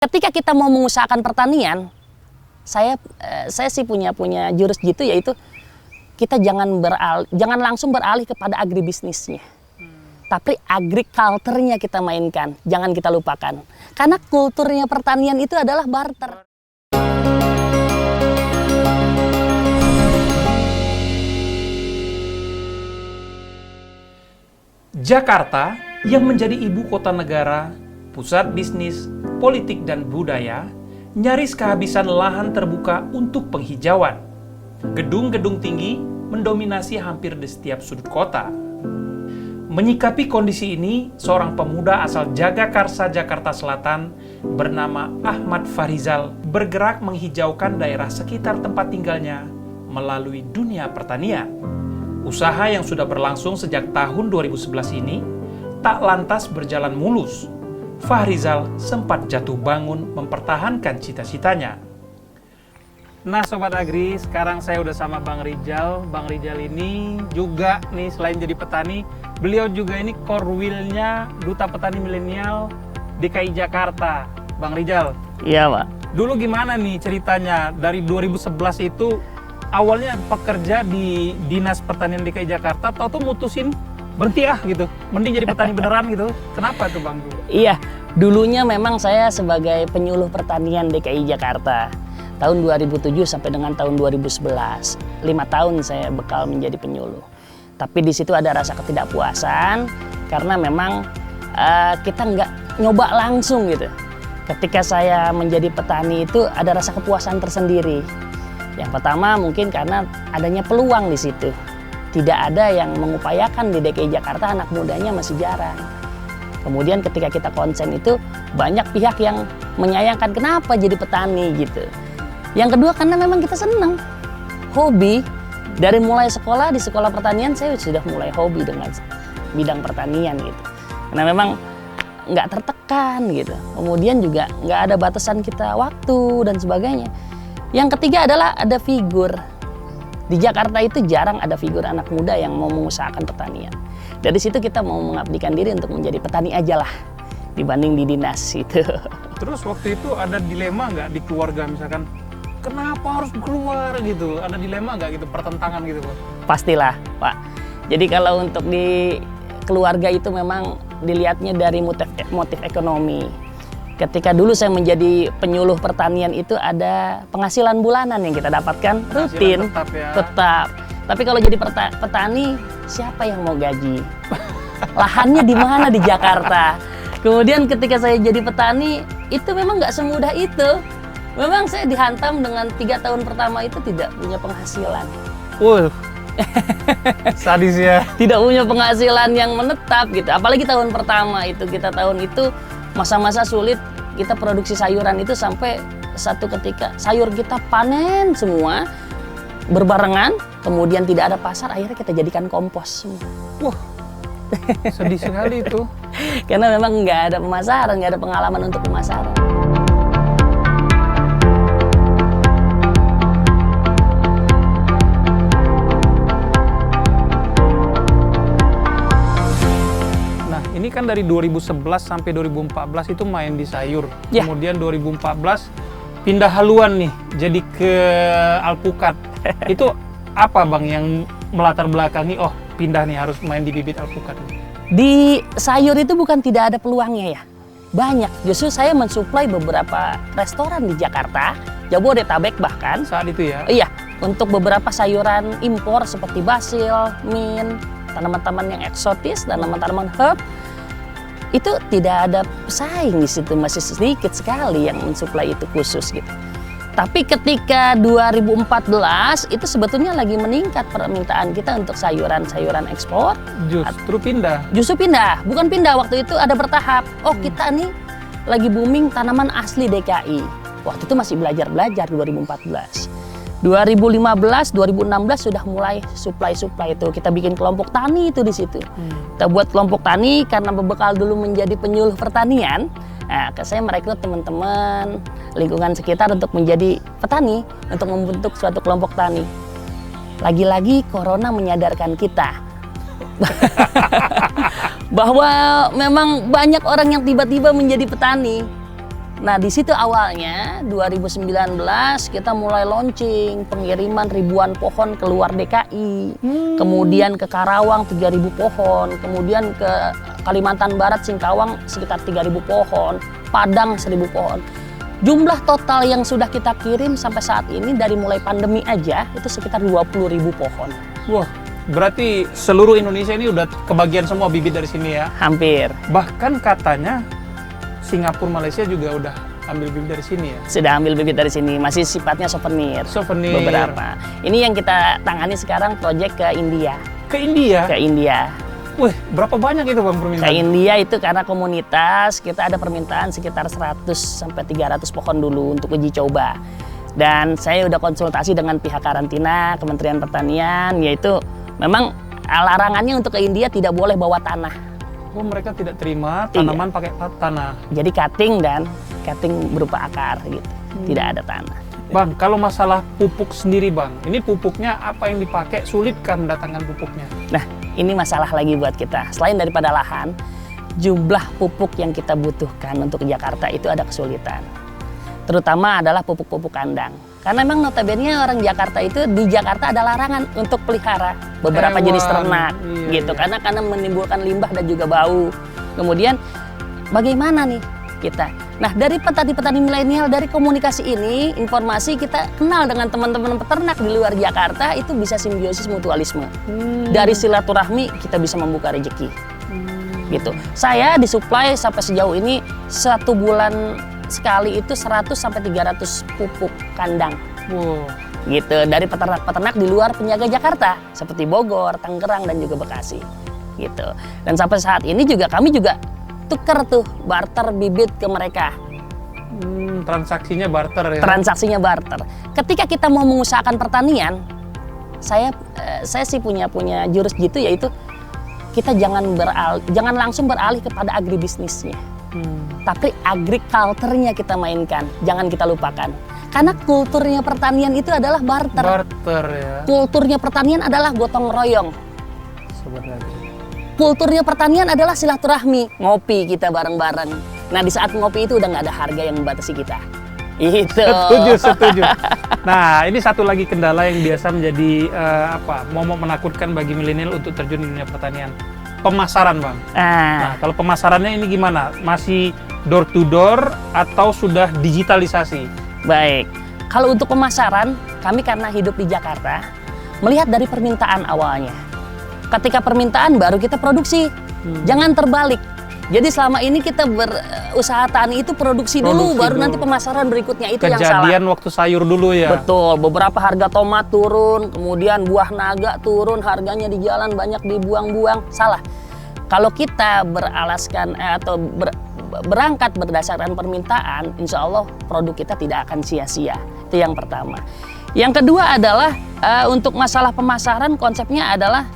Ketika kita mau mengusahakan pertanian, saya sih punya jurus gitu, yaitu kita jangan langsung beralih kepada agribisnisnya. Tapi agriculture-nya kita mainkan, jangan kita lupakan. Karena kulturnya pertanian itu adalah barter. Jakarta yang menjadi ibu kota negara, pusat bisnis, politik dan budaya, nyaris kehabisan lahan terbuka untuk penghijauan. Gedung-gedung tinggi mendominasi hampir di setiap sudut kota. Menyikapi kondisi ini, seorang pemuda asal Jagakarsa, Jakarta Selatan bernama Ahmad Fahrizal bergerak menghijaukan daerah sekitar tempat tinggalnya melalui dunia pertanian. Usaha yang sudah berlangsung sejak tahun 2011 ini tak lantas berjalan mulus. Fahrizal sempat jatuh bangun mempertahankan cita-citanya. Nah Sobat Agri, sekarang saya udah sama Bang Rijal. Bang Rijal ini juga nih selain jadi petani, beliau juga ini core wheel-nya Duta Petani Milenial DKI Jakarta. Bang Rijal. Iya Pak. Dulu gimana nih ceritanya dari 2011 itu awalnya pekerja di Dinas Pertanian DKI Jakarta, tahu-tahu mutusin berhenti gitu, mending jadi petani beneran gitu. Kenapa tuh Bang? Iya, dulunya memang saya sebagai penyuluh pertanian DKI Jakarta. Tahun 2007 sampai dengan tahun 2011. 5 tahun saya bekal menjadi penyuluh. Tapi di situ ada rasa ketidakpuasan, karena memang kita nggak nyoba langsung gitu. Ketika saya menjadi petani itu ada rasa kepuasan tersendiri. Yang pertama mungkin karena adanya peluang di situ. Tidak ada yang mengupayakan di DKI Jakarta, anak mudanya masih jarang. Kemudian ketika kita konsen itu banyak pihak yang menyayangkan kenapa jadi petani gitu. Yang kedua karena memang kita senang, hobi. Dari mulai sekolah, di sekolah pertanian saya sudah mulai hobi dengan bidang pertanian gitu. Karena memang nggak tertekan gitu. Kemudian juga nggak ada batasan kita waktu dan sebagainya. Yang ketiga adalah ada figur. Di Jakarta itu jarang ada figur anak muda yang mau mengusahakan pertanian. Dari situ kita mau mengabdikan diri untuk menjadi petani aja lah, dibanding di dinas itu. Terus waktu itu ada dilema nggak di keluarga misalkan, kenapa harus keluar gitu? Ada dilema nggak gitu, pertentangan gitu Pak? Pastilah Pak. Jadi kalau untuk di keluarga itu memang dilihatnya dari motif ekonomi. Ketika dulu saya menjadi penyuluh pertanian itu ada penghasilan bulanan yang kita dapatkan rutin, tetap. Tapi kalau jadi petani, siapa yang mau gaji? Lahannya di mana di Jakarta? Kemudian ketika saya jadi petani, itu memang nggak semudah itu. Memang saya dihantam dengan 3 tahun pertama itu tidak punya penghasilan. Sadis ya. Tidak punya penghasilan yang menetap gitu. Apalagi tahun pertama itu, tahun itu masa-masa sulit, kita produksi sayuran itu sampai satu ketika sayur kita panen semua berbarengan, kemudian tidak ada pasar, akhirnya kita jadikan kompos semua. Wah, sedih sekali itu. Karena memang nggak ada pemasaran, nggak ada pengalaman untuk pemasaran. Ini kan dari 2011 sampai 2014 itu main di sayur. Ya. Kemudian 2014 pindah haluan nih, jadi ke alpukat. Itu apa Bang yang melatar belakangi, oh pindah nih harus main di bibit alpukat? Di sayur itu bukan tidak ada peluangnya ya. Banyak, justru saya mensuplai beberapa restoran di Jakarta, Jabodetabek bahkan. Saat itu ya? Iya, untuk beberapa sayuran impor seperti basil, mint, tanaman-tanaman yang eksotis, tanaman-tanaman herb. Itu tidak ada pesaing di situ, masih sedikit sekali yang mensuplai itu khusus gitu. Tapi ketika 2014 itu sebetulnya lagi meningkat permintaan kita untuk sayuran-sayuran ekspor. Justru pindah, bukan pindah, waktu itu ada bertahap. Oh kita nih lagi booming tanaman asli DKI. Waktu itu masih belajar 2014. 2015, 2016 sudah mulai supply itu. Kita bikin kelompok tani itu di situ. Kita buat kelompok tani karena berbekal dulu menjadi penyuluh pertanian. Nah, saya merekrut teman-teman lingkungan sekitar untuk menjadi petani, untuk membentuk suatu kelompok tani. Lagi-lagi corona menyadarkan kita bahwa memang banyak orang yang tiba-tiba menjadi petani. Nah, di situ awalnya 2019 kita mulai launching pengiriman ribuan pohon keluar DKI. Kemudian ke Karawang 3.000 pohon, kemudian ke Kalimantan Barat Singkawang sekitar 3.000 pohon, Padang 1.000 pohon. Jumlah total yang sudah kita kirim sampai saat ini dari mulai pandemi aja itu sekitar 20.000 pohon. Wah, berarti seluruh Indonesia ini udah kebagian semua bibit dari sini ya? Hampir. Bahkan katanya Singapura, Malaysia juga udah ambil bibit dari sini ya? Sudah ambil bibit dari sini, masih sifatnya souvenir. Souvenir. Beberapa. Ini yang kita tangani sekarang proyek ke India. Ke India? Ke India. Wih, berapa banyak itu Bang Ke permintaan? India itu karena komunitas, kita ada permintaan sekitar 100 sampai 300 pohon dulu untuk uji coba. Dan saya udah konsultasi dengan pihak karantina, Kementerian Pertanian, yaitu memang larangannya untuk ke India tidak boleh bawa tanah. Oh, mereka tidak terima Tidak. tanaman pakai tanah. Jadi cutting berupa akar gitu. Tidak ada tanah. Bang, kalau masalah pupuk sendiri Bang, ini pupuknya apa yang dipakai? Sulitkah mendatangkan pupuknya? Nah, ini masalah lagi buat kita. Selain daripada lahan, jumlah pupuk yang kita butuhkan untuk Jakarta itu ada kesulitan. Terutama adalah pupuk-pupuk kandang. Karena memang notabene orang Jakarta itu, di Jakarta ada larangan untuk pelihara beberapa Hewan. jenis ternak Iya. gitu. Karena menimbulkan limbah dan juga bau. Kemudian bagaimana nih kita? Nah, dari petani-petani milenial, dari komunikasi ini, informasi kita kenal dengan teman-teman peternak di luar Jakarta itu bisa simbiosis mutualisme. Dari silaturahmi kita bisa membuka rezeki. Gitu. Saya disuplai sampai sejauh ini 1 bulan sekali itu 100 sampai 300 pupuk kandang. Wow. Gitu, dari peternak-peternak di luar penjaga Jakarta seperti Bogor, Tangerang dan juga Bekasi. Gitu. Dan sampai saat ini juga kami juga tuker tuh barter bibit ke mereka. Transaksinya barter ya? Transaksinya barter. Ketika kita mau mengusahakan pertanian, saya sih punya jurus gitu, yaitu kita jangan langsung beralih kepada agribisnisnya. Tapi agriculture-nya kita mainkan, jangan kita lupakan. Karena kulturnya pertanian itu adalah barter. Barter ya. Kulturnya pertanian adalah gotong royong. Sobat Agri. Kulturnya pertanian adalah silaturahmi, ngopi kita bareng-bareng. Nah, di saat ngopi itu udah nggak ada harga yang membatasi kita. Itu. Setuju. Nah, ini satu lagi kendala yang biasa menjadi momok menakutkan bagi milenial untuk terjun di dunia pertanian. Pemasaran, Bang. Nah, kalau pemasarannya ini gimana? Masih door to door atau sudah digitalisasi? Baik. Kalau untuk pemasaran, kami karena hidup di Jakarta, melihat dari permintaan awalnya. Ketika permintaan baru kita produksi. Jangan terbalik. Jadi selama ini kita berusaha tani itu produksi dulu, baru nanti pemasaran berikutnya, itu yang salah. Kejadian waktu sayur dulu ya? Betul, beberapa harga tomat turun, kemudian buah naga turun, harganya di jalan banyak dibuang-buang, salah. Kalau kita beralaskan berangkat berdasarkan permintaan, insya Allah produk kita tidak akan sia-sia. Itu yang pertama. Yang kedua adalah untuk masalah pemasaran, konsepnya adalah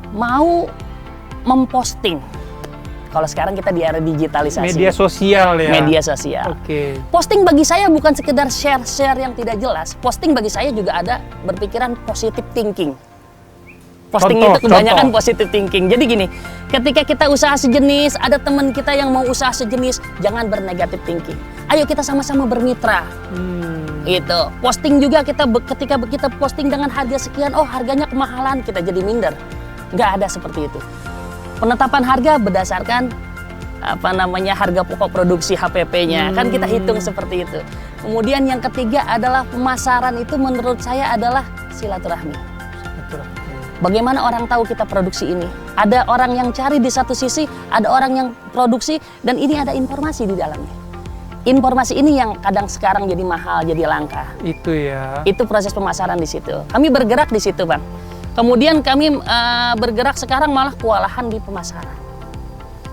mau memposting. Kalau sekarang kita di era digitalisasi. Media sosial ya? Media sosial. Oke. Posting bagi saya bukan sekedar share-share yang tidak jelas. Posting bagi saya juga ada berpikiran positive thinking. Posting itu kebanyakan positive thinking. Jadi gini, ketika kita usaha sejenis, ada teman kita yang mau usaha sejenis, jangan bernegatif thinking. Ayo kita sama-sama bermitra. Gitu. Posting juga ketika kita posting dengan harga sekian, oh harganya kemahalan, kita jadi minder. Nggak ada seperti itu. Penetapan harga berdasarkan harga pokok produksi HPP-nya. Kan kita hitung seperti itu. Kemudian yang ketiga adalah pemasaran, itu menurut saya adalah silaturahmi. Bagaimana orang tahu kita produksi ini? Ada orang yang cari di satu sisi, ada orang yang produksi, dan ini ada informasi di dalamnya. Informasi ini yang kadang sekarang jadi mahal, jadi langka. Itu ya. Itu proses pemasaran di situ. Kami bergerak di situ, Bang. Kemudian kami bergerak sekarang malah kewalahan di pemasaran.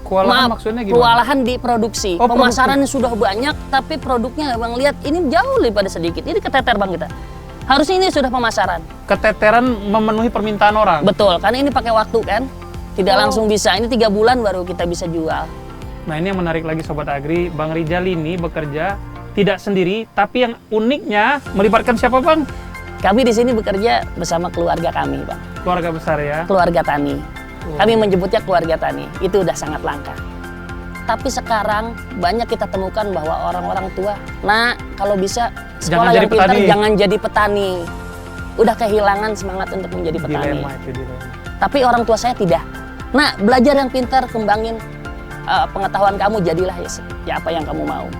Kewalahan maksudnya gimana? Kewalahan di produksi. Oh, Pemasaran sudah banyak, tapi produknya Bang lihat ini jauh daripada sedikit. Ini keteter Bang kita. Harusnya ini sudah pemasaran. Keteteran memenuhi permintaan orang? Betul, karena ini pakai waktu kan. Tidak langsung bisa, ini 3 bulan baru kita bisa jual. Nah, ini yang menarik lagi Sobat Agri, Bang Rijal ini bekerja tidak sendiri, tapi yang uniknya melibatkan siapa Bang? Kami di sini bekerja bersama keluarga kami, Bang. Keluarga besar ya? Keluarga tani. Kami menyebutnya keluarga tani. Itu udah sangat langka. Tapi sekarang banyak kita temukan bahwa orang-orang tua, nah kalau bisa sekolah Jangan yang jadi pintar petani. jangan jadi petani. Udah kehilangan semangat untuk menjadi petani. Dilema itu dilema. Tapi orang tua saya tidak. Nah, belajar yang pintar, kembangin pengetahuan kamu, jadilah ya apa yang kamu mau.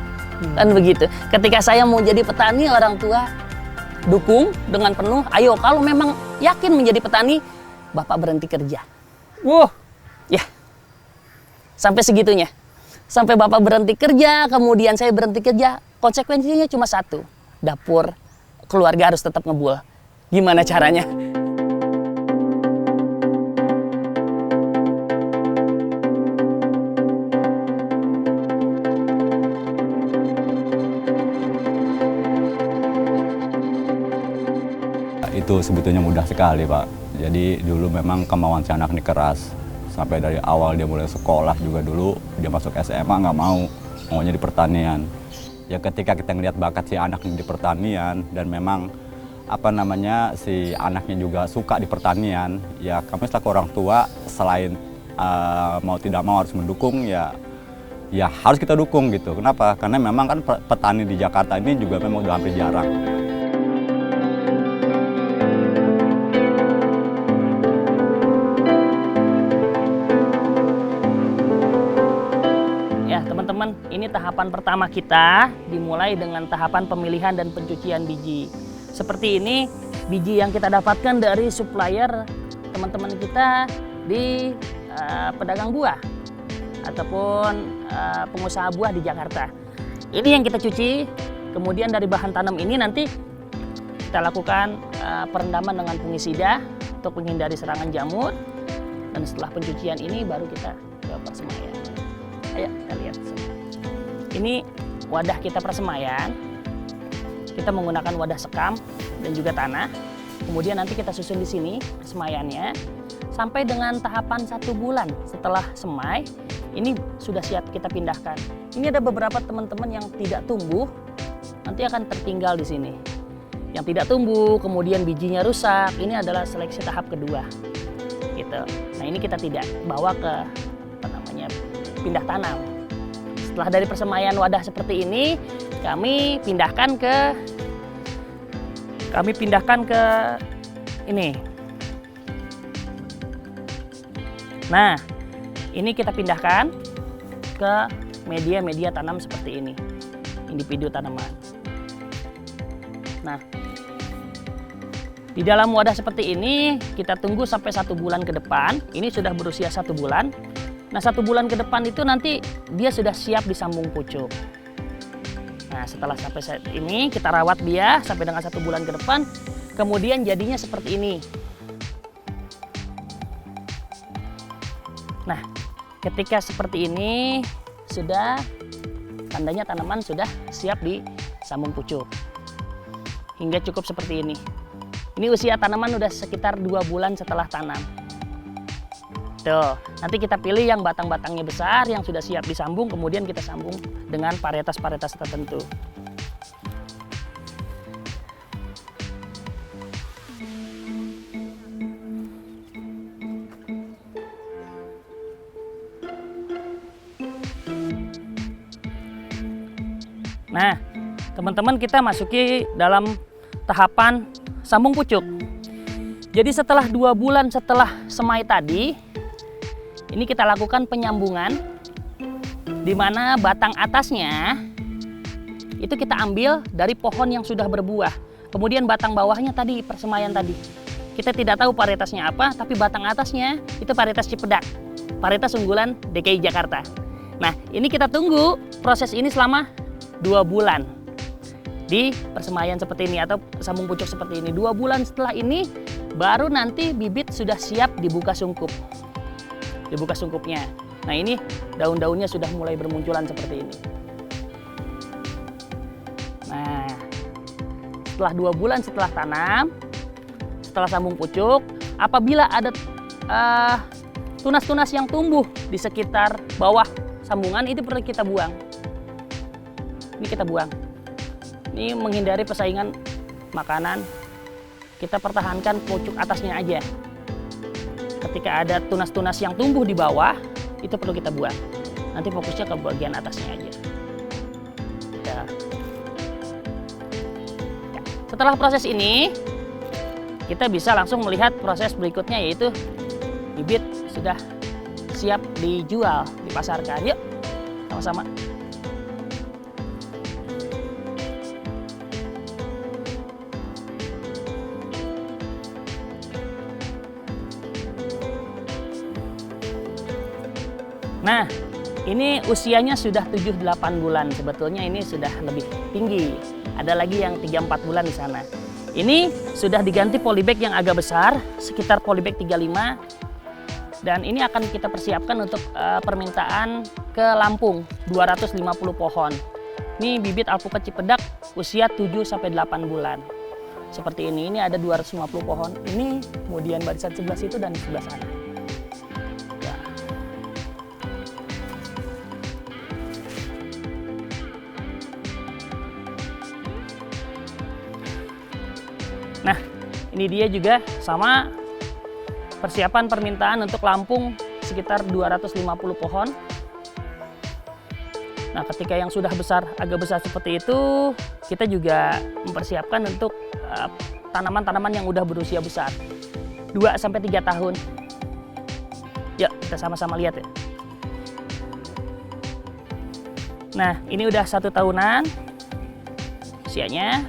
Kan begitu. Ketika saya mau jadi petani, orang tua dukung dengan penuh. Ayo, kalau memang yakin menjadi petani, Bapak berhenti kerja. Wah, Ya, sampai segitunya. Sampai Bapak berhenti kerja, kemudian saya berhenti kerja. Konsekuensinya cuma satu. Dapur keluarga harus tetap ngebul. Gimana caranya? Itu sebetulnya mudah sekali, Pak. Jadi dulu memang kemauan si anak ini keras. Sampai dari awal dia mulai sekolah juga dulu, dia masuk SMA nggak maunya di pertanian. Ya ketika kita ngelihat bakat si anak di pertanian dan memang si anaknya juga suka di pertanian, ya kami selaku orang tua selain mau tidak mau harus mendukung, ya harus kita dukung gitu. Kenapa? Karena memang kan petani di Jakarta ini juga memang udah hampir jarang. Ya, teman-teman, ini tahapan pertama kita dimulai dengan tahapan pemilihan dan pencucian biji. Seperti ini biji yang kita dapatkan dari supplier teman-teman kita di pedagang buah ataupun pengusaha buah di Jakarta. Ini yang kita cuci, kemudian dari bahan tanam ini nanti kita lakukan perendaman dengan fungisida untuk menghindari serangan jamur, dan setelah pencucian ini baru kita ke persemaian. Ayo kita lihat. Ini wadah kita persemaian. Kita menggunakan wadah sekam dan juga tanah. Kemudian nanti kita susun di sini persemaiannya sampai dengan tahapan 1 bulan setelah semai. Ini sudah siap kita pindahkan. Ini ada beberapa teman-teman yang tidak tumbuh, nanti akan tertinggal di sini. Yang tidak tumbuh, kemudian bijinya rusak. Ini adalah seleksi tahap kedua. Gitu. Nah ini kita tidak bawa ke pindah tanam. Setelah dari persemaian wadah seperti ini, kami pindahkan ke ini. Nah, ini kita pindahkan ke media tanam seperti ini, individu tanaman. Nah, di dalam wadah seperti ini kita tunggu sampai 1 bulan ke depan. Ini sudah berusia 1 bulan. Nah, 1 bulan ke depan itu nanti dia sudah siap disambung pucuk. Nah, setelah sampai saat ini kita rawat dia sampai dengan 1 bulan ke depan. Kemudian jadinya seperti ini. Nah, ketika seperti ini sudah tandanya tanaman sudah siap disambung pucuk. Hingga cukup seperti ini. Ini usia tanaman udah sekitar 2 bulan setelah tanam. Tuh, nanti kita pilih yang batang-batangnya besar, yang sudah siap disambung, kemudian kita sambung dengan varietas-varietas tertentu. Nah, teman-teman, kita masuki dalam tahapan sambung pucuk. Jadi setelah 2 bulan setelah semai tadi, ini kita lakukan penyambungan, di mana batang atasnya itu kita ambil dari pohon yang sudah berbuah. Kemudian batang bawahnya tadi, persemaian tadi. Kita tidak tahu varietasnya apa, tapi batang atasnya itu varietas Cipedak, varietas unggulan DKI Jakarta. Nah, ini kita tunggu proses ini selama 2 bulan di persemaian seperti ini atau sambung pucuk seperti ini. 2 bulan setelah ini baru nanti bibit sudah siap dibuka sungkup. Dibuka sungkupnya. Nah, ini daun-daunnya sudah mulai bermunculan seperti ini. Nah, setelah 2 bulan setelah tanam, setelah sambung pucuk, apabila ada tunas-tunas yang tumbuh di sekitar bawah sambungan, itu perlu kita buang. Ini kita buang. Ini menghindari persaingan makanan. Kita pertahankan pucuk atasnya aja. Ketika ada tunas-tunas yang tumbuh di bawah, itu perlu kita buang. Nanti fokusnya ke bagian atasnya aja. Ya. Setelah proses ini, kita bisa langsung melihat proses berikutnya, yaitu bibit sudah siap dijual, dipasarkan. Yuk, sama-sama. Nah, ini usianya sudah 7-8 bulan. Sebetulnya ini sudah lebih tinggi. Ada lagi yang 3-4 bulan di sana. Ini sudah diganti polybag yang agak besar, sekitar polybag 35. Dan ini akan kita persiapkan untuk permintaan ke Lampung, 250 pohon. Ini bibit alpukat Cipedak usia 7-8 bulan. Seperti ini ada 250 pohon. Ini kemudian barisan sebelah situ dan sebelah sana. Nah, ini dia juga sama persiapan permintaan untuk Lampung sekitar 250 pohon. Nah, ketika yang sudah besar, agak besar seperti itu, kita juga mempersiapkan untuk tanaman-tanaman yang udah berusia besar. 2-3 tahun. Yuk, kita sama-sama lihat ya. Nah, ini udah 1 tahunan usianya.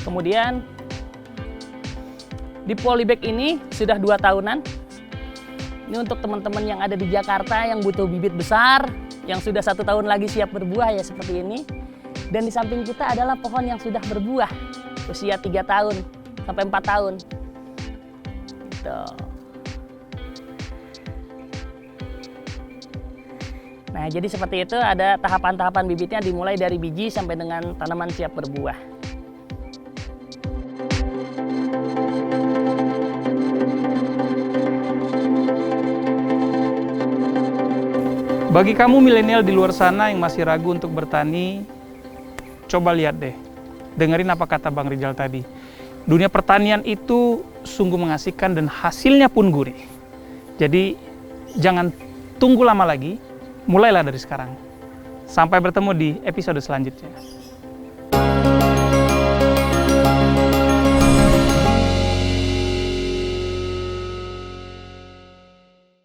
Kemudian di polybag ini sudah 2 tahunan. Ini untuk teman-teman yang ada di Jakarta yang butuh bibit besar, yang sudah 1 tahun lagi siap berbuah ya seperti ini. Dan di samping kita adalah pohon yang sudah berbuah, usia 3 tahun sampai 4 tahun. Tuh. Nah, jadi seperti itu, ada tahapan-tahapan bibitnya dimulai dari biji sampai dengan tanaman siap berbuah. Bagi kamu milenial di luar sana yang masih ragu untuk bertani, coba lihat deh, dengerin apa kata Bang Rijal tadi. Dunia pertanian itu sungguh mengasihkan dan hasilnya pun gurih. Jadi jangan tunggu lama lagi, mulailah dari sekarang. Sampai bertemu di episode selanjutnya.